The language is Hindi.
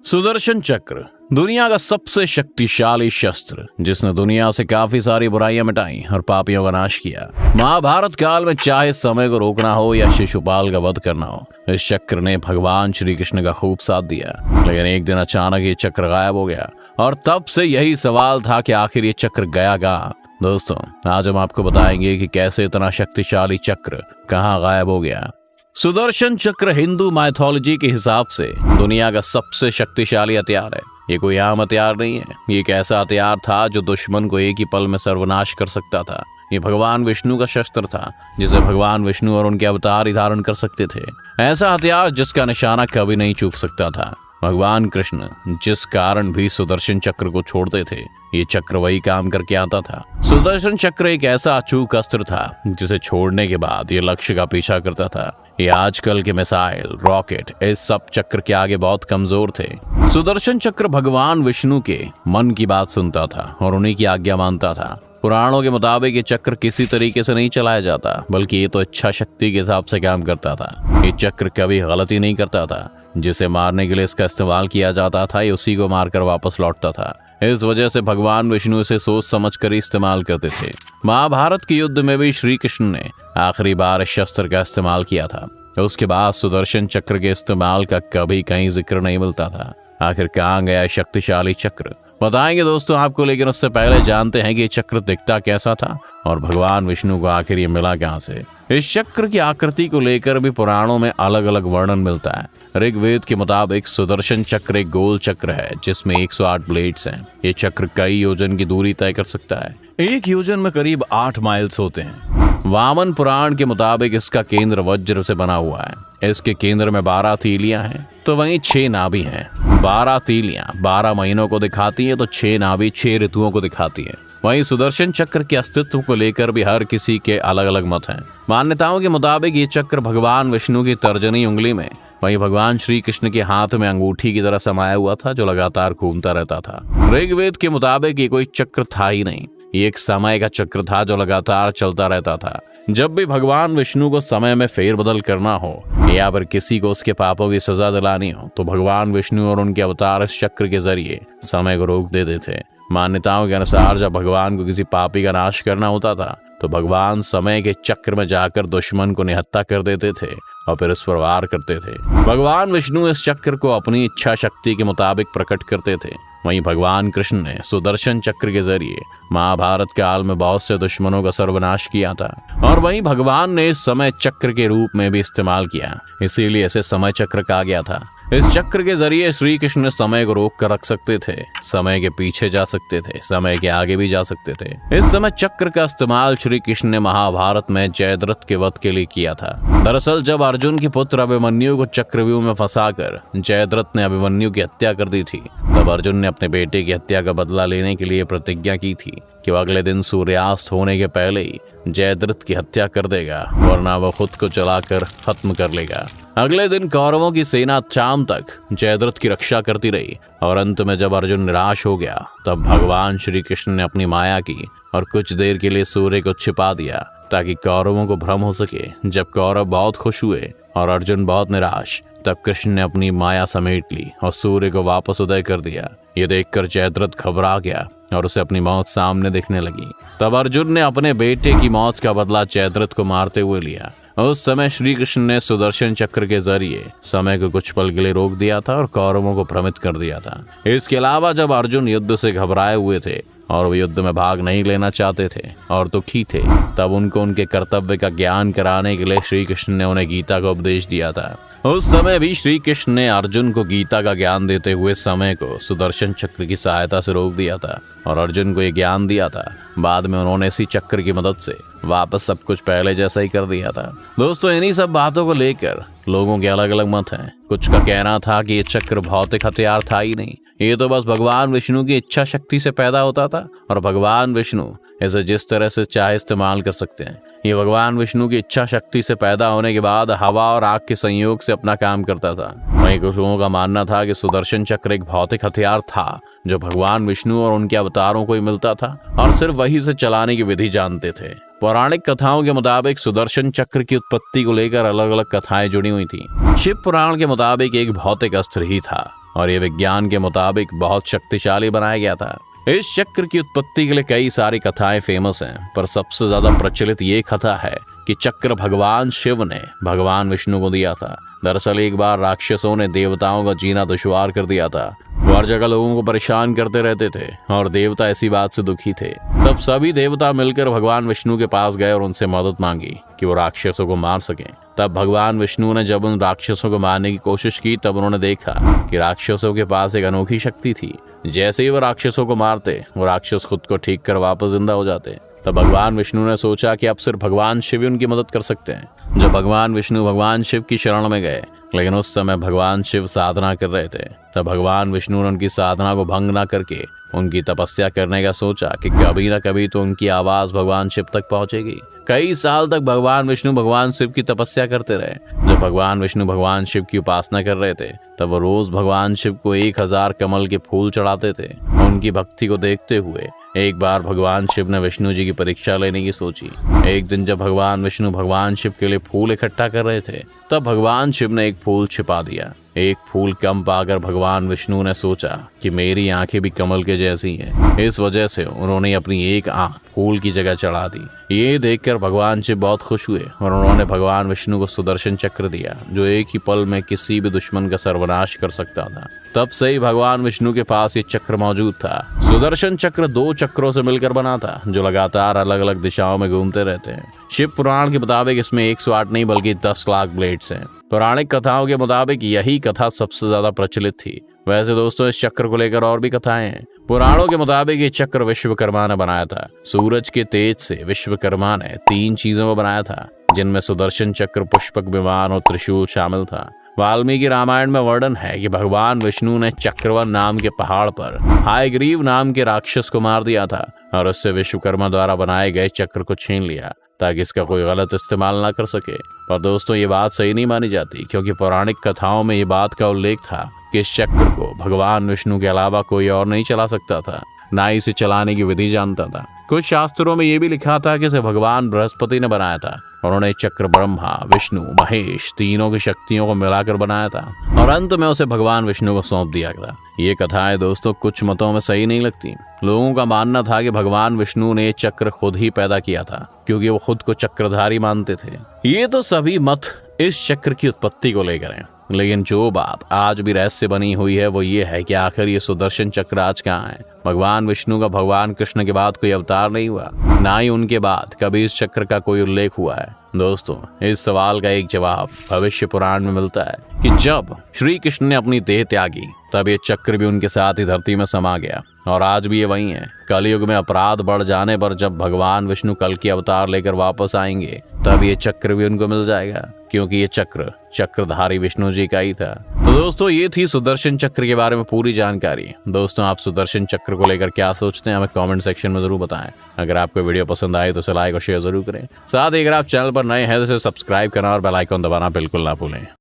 सुदर्शन चक्र दुनिया का सबसे शक्तिशाली शस्त्र, जिसने दुनिया से काफी सारी बुराइयां मिटाई और पापियों का नाश किया। महाभारत काल में चाहे समय को रोकना हो या शिशुपाल का वध करना हो, इस चक्र ने भगवान श्री कृष्ण का खूब साथ दिया। लेकिन एक दिन अचानक ये चक्र गायब हो गया और तब से यही सवाल था कि आखिर ये चक्र गया कहाँ। दोस्तों, आज हम आपको बताएंगे कि कैसे इतना शक्तिशाली चक्र कहाँ गायब हो गया। सुदर्शन चक्र हिंदू माइथोलॉजी के हिसाब से दुनिया का सबसे शक्तिशाली हथियार है। ये कोई आम हथियार नहीं है, ये एक ऐसा हथियार था जो दुश्मन को एक ही पल में सर्वनाश कर सकता था। ये भगवान विष्णु का शस्त्र था, जिसे भगवान विष्णु और उनके अवतार ही धारण कर सकते थे। ऐसा हथियार जिसका निशाना कभी नहीं चूक सकता था। भगवान कृष्ण जिस कारण भी सुदर्शन चक्र को छोड़ते थे, ये चक्र वही काम करके आता था। सुदर्शन चक्र एक ऐसा अचूक अस्त्र था जिसे छोड़ने के बाद ये लक्ष्य का पीछा करता था। ये आजकल के मिसाइल, रॉकेट, इस सब चक्र के आगे बहुत कमजोर थे। सुदर्शन चक्र भगवान विष्णु के मन की बात सुनता था और उन्हीं की आज्ञा मानता था। पुराणों के मुताबिक ये चक्र किसी तरीके से नहीं चलाया जाता, बल्कि ये तो इच्छा शक्ति के हिसाब से काम करता था। ये चक्र कभी गलती नहीं करता था। जिसे मारने के लिए इसका इस्तेमाल किया जाता था, ये उसी को मारकर वापस लौटता था। इस वजह से भगवान विष्णु इसे सोच समझ कर इस्तेमाल करते थे। महाभारत के युद्ध में भी श्री कृष्ण ने आखिरी बार इस शस्त्र का इस्तेमाल किया था। उसके बाद सुदर्शन चक्र के इस्तेमाल का कभी कहीं जिक्र नहीं मिलता था। आखिर कहाँ गया शक्तिशाली चक्र, बताएंगे दोस्तों आपको। लेकिन उससे पहले जानते हैं कि ये चक्र दिखता कैसा था और भगवान विष्णु को आखिर ये मिला कहां से। इस चक्र की आकृति को लेकर भी पुराणों में अलग अलग वर्णन मिलता है। ऋग्वेद के मुताबिक सुदर्शन चक्र एक गोल चक्र है जिसमें 108 ब्लेड्स हैं। ये चक्र कई योजन की दूरी तय कर सकता है। एक योजन में करीब 8 माइल्स होते हैं। वामन पुराण के मुताबिक इसका केंद्र वज्र से बना हुआ है। इसके केंद्र में 12 तीलियां हैं, तो वहीं 6 नाभि हैं। 12 तीलियां 12 महीनों को दिखाती है, तो 6 नाभि 6 ऋतुओं को दिखाती है। वहीं सुदर्शन चक्र के अस्तित्व को लेकर भी हर किसी के अलग अलग मत हैं। मान्यताओं के मुताबिक ये चक्र भगवान विष्णु की तर्जनी उंगली में, वहीं भगवान श्री कृष्ण के हाथ में अंगूठी की तरह समाया हुआ था, जो लगातार घूमता रहता था। ऋग्वेद के मुताबिक ये कोई चक्र था ही नहीं, ये एक समय का चक्र था जो लगातार चलता रहता था। जब भी भगवान विष्णु को समय में फेरबदल करना हो या फिर किसी को उसके पापों की सजा दिलानी हो, तो भगवान विष्णु और उनके अवतार इस चक्र के जरिए समय को रोक देते थे। मान्यताओं के अनुसार जब भगवान को किसी पापी का नाश करना होता था, तो भगवान समय के चक्र में जाकर दुश्मन को निहत्था कर देते थे और फिर उस पर वार करते थे। भगवान विष्णु इस चक्र को अपनी इच्छा शक्ति के मुताबिक प्रकट करते थे। वहीं भगवान कृष्ण ने सुदर्शन चक्र के जरिए महाभारत काल में बहुत से दुश्मनों का सर्वनाश किया था, और वहीं भगवान ने इस समय चक्र के रूप में भी इस्तेमाल किया, इसीलिए इसे समय चक्र कहा गया था। इस चक्र के जरिए श्री कृष्ण समय को रोक कर रख सकते थे, समय के पीछे जा सकते थे, समय के आगे भी जा सकते थे। इस समय चक्र का इस्तेमाल श्री कृष्ण ने महाभारत में जयद्रथ के वध के लिए किया था। दरअसल जब अर्जुन के पुत्र अभिमन्यु को चक्रव्यूह में फंसाकर जयद्रथ ने अभिमन्यु की हत्या कर दी थी, तब अर्जुन ने अपने बेटे की हत्या का बदला लेने के लिए प्रतिज्ञा की थी कि वो अगले दिन सूर्यास्त होने के पहले ही जयद्रथ की हत्या कर देगा, वरना वो खुद को जलाकर खत्म कर लेगा। अगले दिन कौरवों की सेना शाम तक जयद्रथ की रक्षा करती रही, और अंत में जब अर्जुन निराश हो गया, तब भगवान श्री कृष्ण ने अपनी माया की और कुछ देर के लिए सूर्य को छिपा दिया, ताकि कौरवों को भ्रम हो सके। जब कौरव बहुत खुश हुए और अर्जुन बहुत निराश, तब कृष्ण ने अपनी माया समेट ली और सूर्य को वापस उदय कर दिया। ये देखकर जयद्रथ घबरा गया और उसे अपनी मौत सामने दिखने लगी। तब अर्जुन ने अपने बेटे की मौत का बदला जयद्रथ को मारते हुए लिया। उस समय श्री कृष्ण ने सुदर्शन चक्र के जरिए समय को कुछ पल के लिए रोक दिया था और कौरवों को भ्रमित कर दिया था। इसके अलावा जब अर्जुन युद्ध से घबराए हुए थे और वो युद्ध में भाग नहीं लेना चाहते थे और दुखी थे, तब उनको उनके कर्तव्य का ज्ञान कराने के लिए श्री कृष्ण ने उन्हें गीता का उपदेश दिया था। उस समय भी श्री कृष्ण ने अर्जुन को गीता का ज्ञान देते हुए समय को सुदर्शन चक्र की सहायता से रोक दिया था और अर्जुन को ये ज्ञान दिया था। बाद में उन्होंने इसी चक्र की मदद से वापस सब कुछ पहले जैसा ही कर दिया था। दोस्तों, इन्हीं सब बातों को लेकर लोगों के अलग अलग मत हैं। कुछ का कहना था कि ये चक्र भौतिक हथियार था ही नहीं, ये तो बस भगवान विष्णु की इच्छा शक्ति से पैदा होता था और भगवान विष्णु इसे जिस तरह से चाहे इस्तेमाल कर सकते हैं। ये भगवान विष्णु की इच्छा शक्ति से पैदा होने के बाद हवा और आग के संयोग से अपना काम करता था। वहीं कुछ लोगों का मानना था कि सुदर्शन चक्र एक भौतिक हथियार था जो भगवान विष्णु और उनके अवतारों को ही मिलता था और सिर्फ वही से चलाने की विधि जानते थे। पौराणिक कथाओं के मुताबिक सुदर्शन चक्र की उत्पत्ति को लेकर अलग अलग कथाएं जुड़ी हुई थी। शिव पुराण के मुताबिक एक भौतिक अस्त्र ही था और ये विज्ञान के मुताबिक बहुत शक्तिशाली बनाया गया था। इस चक्र की उत्पत्ति के लिए कई सारी कथाएं फेमस हैं, पर सबसे ज्यादा प्रचलित ये कथा है कि चक्र भगवान शिव ने भगवान विष्णु को दिया था। दरअसल एक बार राक्षसों ने देवताओं का जीना दुश्वार कर दिया था। वो हर जगह लोगों को परेशान करते रहते थे और देवता ऐसी बात से दुखी थे। तब सभी देवता मिलकर भगवान विष्णु के पास गए और उनसे मदद मांगी कि वो राक्षसों को मार सकें। तब भगवान विष्णु ने जब उन राक्षसों को मारने की कोशिश की, तब उन्होंने देखा कि राक्षसों के पास एक अनोखी शक्ति थी। जैसे ही वो राक्षसों को मारते, वो राक्षस खुद को ठीक कर वापस जिंदा हो जाते। तब भगवान विष्णु ने सोचा कि अब सिर्फ भगवान शिव ही उनकी मदद कर सकते हैं। जब भगवान विष्णु भगवान शिव की शरण में गए, लेकिन उस समय भगवान शिव साधना कर रहे थे, तब भगवान विष्णु ने उनकी साधना को भंग न करके उनकी तपस्या करने का सोचा कि कभी न कभी तो उनकी आवाज भगवान शिव तक पहुंचेगी। कई साल तक भगवान विष्णु भगवान शिव की तपस्या करते रहे। जब भगवान विष्णु भगवान शिव की उपासना कर रहे थे, तब वो रोज भगवान शिव को 1000 कमल के फूल चढ़ाते थे। उनकी भक्ति को देखते हुए एक बार भगवान शिव ने विष्णु जी की परीक्षा लेने की सोची। एक दिन जब भगवान विष्णु भगवान शिव के लिए फूल इकट्ठा कर रहे थे, तब भगवान शिव ने एक फूल छिपा दिया। एक फूल कम पाकर भगवान विष्णु ने सोचा कि मेरी आंखें भी कमल के जैसी हैं। इस वजह से उन्होंने अपनी एक आंख फूल की जगह चढ़ा दी। ये देखकर भगवान शिव बहुत खुश हुए और उन्होंने भगवान विष्णु को सुदर्शन चक्र दिया, जो एक ही पल में किसी भी दुश्मन का सर्वनाश कर सकता था। तब से ही भगवान विष्णु के पास ये चक्र मौजूद था। सुदर्शन चक्र 2 चक्रों से मिलकर बना था, जो लगातार अलग अलग दिशाओं में घूमते रहते हैं। शिव पुराण के मुताबिक इसमें 108 नहीं बल्कि 10 लाख ब्लेड्स हैं। पौराणिक कथाओं के मुताबिक यही कथा सबसे ज्यादा प्रचलित थी। वैसे दोस्तों, इस चक्र को लेकर और भी कथाएं हैं। पुराणों के मुताबिक ये चक्र विश्वकर्मा ने बनाया था। सूरज के तेज से विश्वकर्मा ने 3 चीजों को बनाया था, जिनमें सुदर्शन चक्र, पुष्पक विमान और त्रिशूल शामिल था। वाल्मीकि रामायण में वर्णन है कि भगवान विष्णु ने चक्रवन नाम के पहाड़ पर हायग्रीव नाम के राक्षस को मार दिया था और उससे विश्वकर्मा द्वारा बनाए गए चक्र को छीन लिया, ताकि इसका कोई गलत इस्तेमाल ना कर सके। पर दोस्तों, ये बात सही नहीं मानी जाती, क्योंकि पौराणिक कथाओं में ये बात का उल्लेख था कि इस चक्र को भगवान विष्णु के अलावा कोई और नहीं चला सकता था, ना ही इसे चलाने की विधि जानता था। कुछ शास्त्रों में ये भी लिखा था कि इसे भगवान बृहस्पति ने बनाया था। उन्होंने चक्र ब्रह्मा, विष्णु, महेश तीनों की शक्तियों को मिलाकर बनाया था और अंत में उसे भगवान विष्णु को सौंप दिया गया। ये कथाएं दोस्तों कुछ मतों में सही नहीं लगती। लोगों का मानना था कि भगवान विष्णु ने चक्र खुद ही पैदा किया था, क्योंकि वो खुद को चक्रधारी मानते थे। ये तो सभी मत इस चक्र की उत्पत्ति को लेकर हैं, लेकिन जो बात आज भी रहस्य बनी हुई है वो ये है कि आखिर ये सुदर्शन चक्र आज कहाँ है। भगवान विष्णु का भगवान कृष्ण के बाद कोई अवतार नहीं हुआ, ना ही उनके बाद कभी इस चक्र का कोई उल्लेख हुआ है। दोस्तों, इस सवाल का एक जवाब भविष्य पुराण में मिलता है कि जब श्री कृष्ण ने अपनी देह त्यागी, तब ये चक्र भी उनके साथ ही धरती में समा गया और आज भी ये वही है। कलयुग में अपराध बढ़ जाने पर जब भगवान विष्णु कल की अवतार लेकर वापस आएंगे, तब ये चक्र भी उनको मिल जाएगा, क्योंकि ये चक्र चक्रधारी विष्णु जी का ही था। तो दोस्तों, ये थी सुदर्शन चक्र के बारे में पूरी जानकारी। दोस्तों, आप सुदर्शन चक्र को लेकर क्या सोचते हैं, हमें कमेंट सेक्शन में जरूर बताएं। अगर आपको वीडियो पसंद आए तो इसे लाइक और शेयर जरूर करें। साथ ही अगर आप चैनल पर नए हैं तो इसे सब्सक्राइब करना और बेल आइकन दबाना बिल्कुल ना भूलें।